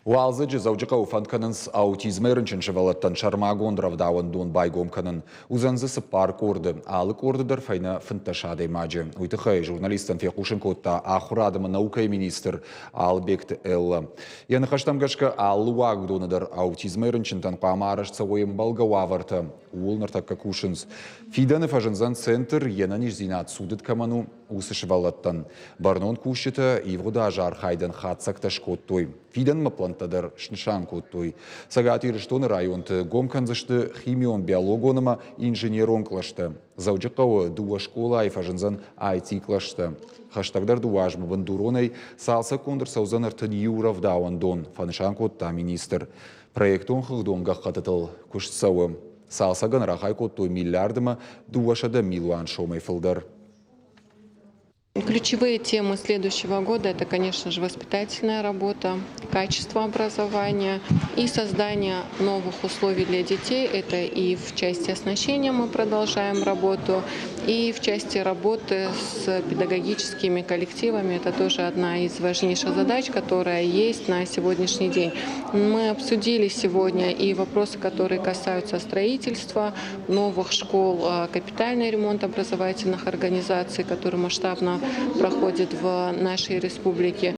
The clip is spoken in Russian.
Уалзыджы заужыка уфанканынс аутизмы рынчыншы валаттан шармагон дравдауын дон байгом канын. Узанзысы парк орды, алық ордыдар файна фынташады мажы. Уйтықай журналистан фекушын котта ахурадымы наука министр Албект Элла. Яны хаштамгашка алуаг доныдар аутизмы рынчынтан қамарышца ойым балга ваварта. Улнарта какушынс. Фиданы фажынзан центр енаниш зинат судыт каману усышы валаттан. Барнон кушыта ивгуда жар хайдан хатсакта шкоттой. Фидан маплантадар шншан коттой. Сагати рештоны районты гомканзышты химион биологоныма инженерон клашты. Заужықауы дуа школа айфажынзан IT клашты. Хаштагдар дуажмы бандуронай салса кондыр саузан артын юрав дауандон. Фанышан котта министр. Проектон хылдонға қатытыл күштсауы. Салсаган рахай коттой миллиардыма дуашада милуан шомай фылдар. Ключевые темы следующего года – это, конечно же, воспитательная работа, качество образования и создание новых условий для детей. Это и в части оснащения мы продолжаем работу, и в части работы с педагогическими коллективами. Это тоже одна из важнейших задач, которая есть на сегодняшний день. Мы обсудили сегодня и вопросы, которые касаются строительства новых школ, капитальный ремонт образовательных организаций, который масштабно проходит в нашей республике.